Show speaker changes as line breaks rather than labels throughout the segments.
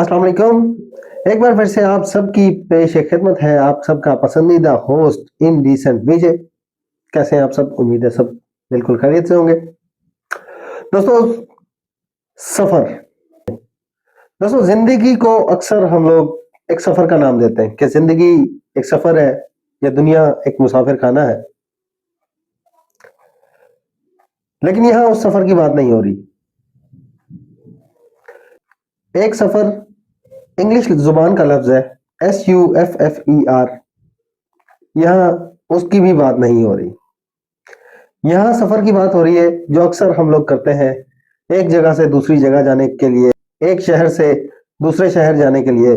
अस्सलाम वालेकुम। एक बार फिर से आप सबकी पेश खिदमत है आप सबका पसंदीदा होस्ट इनडिसेंट विजय। कैसे हैं आप सब? उम्मीद है सब बिल्कुल खैरियत से होंगे। दोस्तों, सफर। दोस्तों, जिंदगी को अक्सर हम लोग एक सफर का नाम देते हैं कि जिंदगी एक सफर है या दुनिया एक मुसाफिर खाना है। लेकिन यहाँ उस सफर की बात नहीं हो रही। एक सफर इंग्लिश जुबान का लफ्ज है, SUFFER। यहाँ उसकी भी बात नहीं हो रही। यहाँ सफर की बात हो रही है जो अक्सर हम लोग करते हैं एक जगह से दूसरी जगह जाने के लिए, एक शहर से दूसरे शहर जाने के लिए।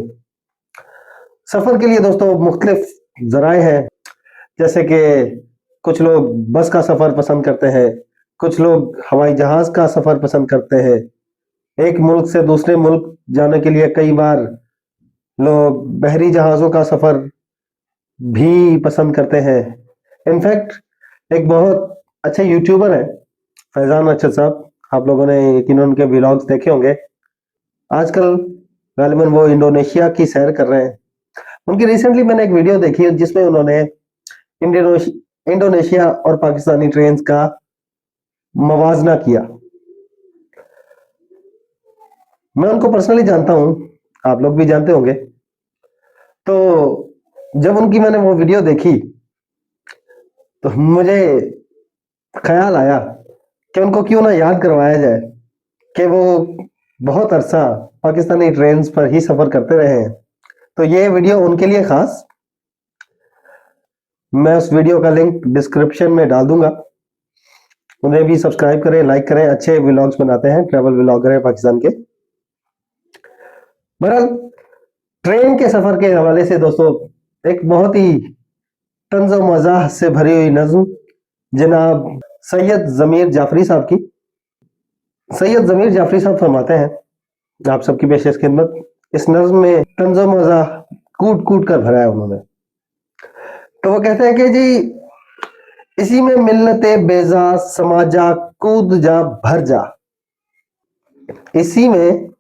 सफर के लिए दोस्तों मुख्तलिफ जराए हैं, जैसे कि कुछ लोग बस का सफर पसंद करते हैं, कुछ लोग हवाई जहाज का सफर पसंद करते हैं। एक मुल्क से दूसरे मुल्क जाने के लिए कई बार लोग बहरी जहाजों का सफर भी पसंद करते हैं। इनफैक्ट एक बहुत अच्छे यूट्यूबर हैं फैजान अरशद साहब, आप लोगों ने यकीनन उनके व्लॉग्स देखे होंगे। आजकल गालिबन वो इंडोनेशिया की सैर कर रहे हैं। उनकी रिसेंटली मैंने एक वीडियो देखी जिसमें उन्होंने इंडोनेशिया और पाकिस्तानी ट्रेन का मवाजना किया। मैं उनको पर्सनली जानता हूं, आप लोग भी जानते होंगे। तो जब उनकी मैंने वो वीडियो देखी तो मुझे ख्याल आया कि उनको क्यों ना याद करवाया जाए कि वो बहुत अरसा पाकिस्तानी ट्रेन पर ही सफर करते रहे हैं। तो ये वीडियो उनके लिए खास, मैं उस वीडियो का लिंक डिस्क्रिप्शन में डाल दूंगा। उन्हें भी सब्सक्राइब करें, लाइक करें। अच्छे व्लॉग्स बनाते हैं, ट्रैवल व्लॉगर है पाकिस्तान के। बहरहाल, ट्रेन के सफर के हवाले से दोस्तों एक बहुत ही तंज़ो मज़ाह से भरी हुई नज्म जनाब सैयद ज़मीर जाफरी साहब की। सैयद ज़मीर जाफरी साहब फरमाते हैं, आप सबकी पेशेस खिदमत, इस नज्म में तंज़ो मज़ाह कूट कूट कर भरा है उन्होंने। तो वो कहते हैं कि जी, इसी में मिल्लते बेजा समाजा कूद जा भर जा। इसी में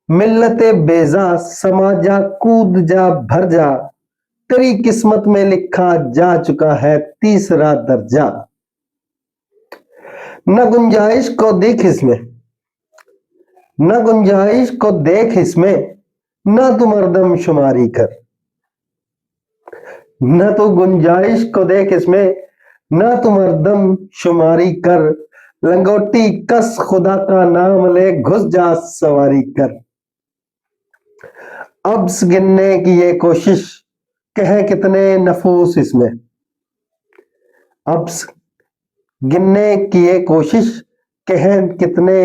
मिल्लते बेजा समाजा कूद जा भर जा, तेरी किस्मत में लिखा जा चुका है तीसरा दर्जा। न गुंजाइश को देख इसमें, न गुंजाइश को देख इसमें, न तू मर्दम शुमारी कर। न तो गुंजाइश को देख इसमें, न तू मर्दम शुमारी कर। लंगोटी कस खुदा का नाम ले, घुस जा सवारी कर। अब्स गिनने की ये कोशिश, कहे कितने नफूस इसमें। अब्स गिनने की ये कोशिश, कहे कितने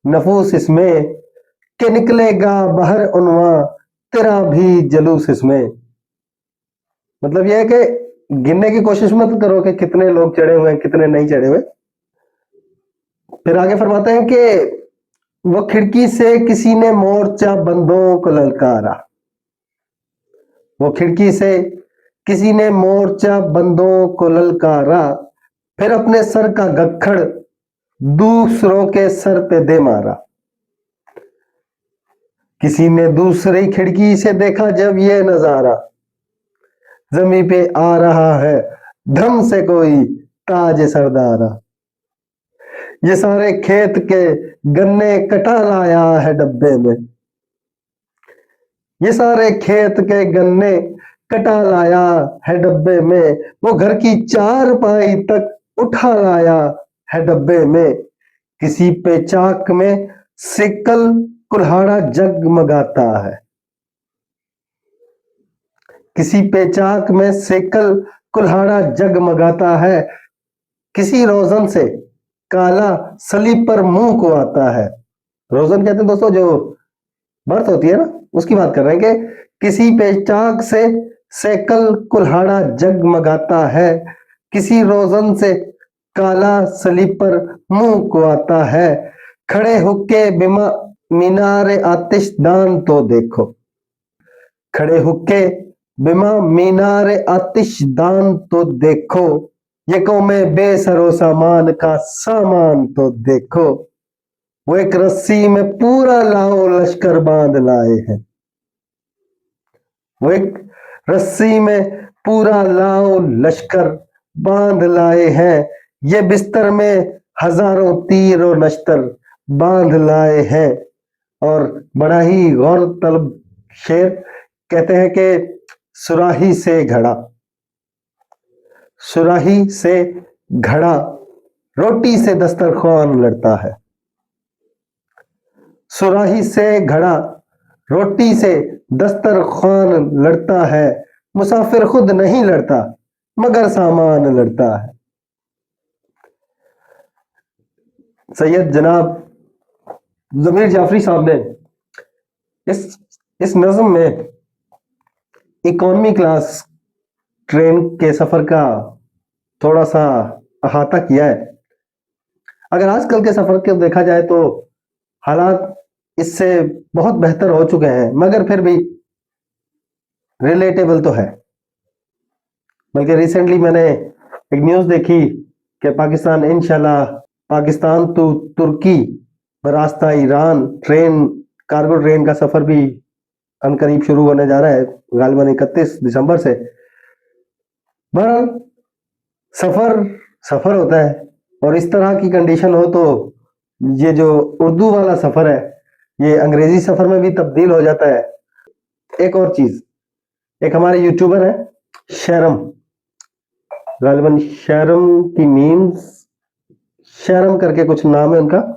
नफूस इसमें, कि निकलेगा बाहर उन्वा तेरा भी जलूस इसमें। मतलब यह है कि गिनने की कोशिश मत करो कि कितने लोग चढ़े हुए हैं कितने नहीं चढ़े हुए। फिर आगे फरमाते हैं कि वो खिड़की से किसी ने मोर्चा बंदों को ललकारा। वो खिड़की से किसी ने मोर्चा बंदों को ललकारा, फिर अपने सर का गक्खड़ दूसरों के सर पे दे मारा। किसी ने दूसरी खिड़की से देखा जब ये नजारा, जमीन पे आ रहा है धम से कोई ताज सरदारा। ये सारे खेत के गन्ने कटा लाया है डब्बे में। ये सारे खेत के गन्ने कटा लाया है डब्बे में, वो घर की चारपाई तक उठा लाया है डब्बे में। किसी पे चाक में सिकल कुल्हाड़ा जगमगाता है। किसी पे चाक में सिकल कुल्हाड़ा जगमगाता है, किसी रोजन से काला सलीब पर मुंह को आता है। रोजन कहते हैं दोस्तों जो बर्थ होती है ना, उसकी बात कर रहे हैं कि किसी पे चाक से सेकल कुल्हाड़ा जगमगाता है, किसी रोजन से काला सलीब पर मुंह को आता है। खड़े हुक्के बिमा मीनारे आतिशदान तो देखो। खड़े हुक्के बिमा मीनारे आतिशदान तो देखो, ये कौमे बेसरो सामान का सामान तो देखो। वो एक रस्सी में पूरा लाओ लश्कर बांध लाए हैं। वो एक रस्सी में पूरा लाओ लश्कर बांध लाए हैं, ये बिस्तर में हजारों तीर और नश्तर बांध लाए हैं। और बड़ा ही गौर तलब शेर, कहते हैं कि सुराही से घड़ा, सुराही से घड़ा रोटी से दस्तरखान लड़ता है। सुराही से घड़ा रोटी से दस्तरखान लड़ता है, मुसाफिर खुद नहीं लड़ता मगर सामान लड़ता है। सैयद जनाब जमीर जाफरी साहब ने इस नज्म में इकोनॉमी क्लास ट्रेन के सफर का थोड़ा सा अहाता किया है। अगर आजकल के सफर को देखा जाए तो हालात इससे बहुत बेहतर हो चुके हैं, मगर फिर भी रिलेटेबल तो है। बल्कि रिसेंटली मैंने एक न्यूज़ देखी कि पाकिस्तान इंशाल्लाह पाकिस्तान टू तुर्की बरास्ता ईरान ट्रेन कार्गो ट्रेन का सफर भी अनकरीब शुरू होने जा रहा है, गालिबन 31 दिसंबर से। बहरहाल सफर सफर होता है, और इस तरह की कंडीशन हो तो ये जो उर्दू वाला सफर है ये अंग्रेजी सफर में भी तब्दील हो जाता है। एक और चीज, एक हमारे यूट्यूबर है शरम, गालिबन शरम की मीम्स, शरम करके कुछ नाम है उनका।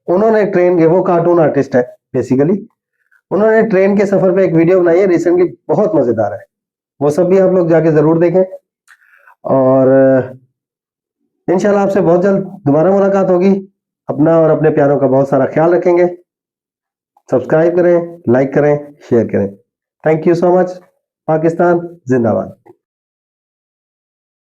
उन्होंने ट्रेन के, वो कार्टून आर्टिस्ट है बेसिकली, उन्होंने ट्रेन के सफर पे एक वीडियो बनाई है रिसेंटली, बहुत मजेदार है। वो सब भी आप लोग जाके जरूर देखें। और इंशाल्लाह आपसे बहुत जल्द दोबारा मुलाकात होगी। अपना और अपने प्यारों का बहुत सारा ख्याल रखेंगे। सब्सक्राइब करें, लाइक करें, शेयर करें। Thank you so much. Pakistan जिंदाबाद।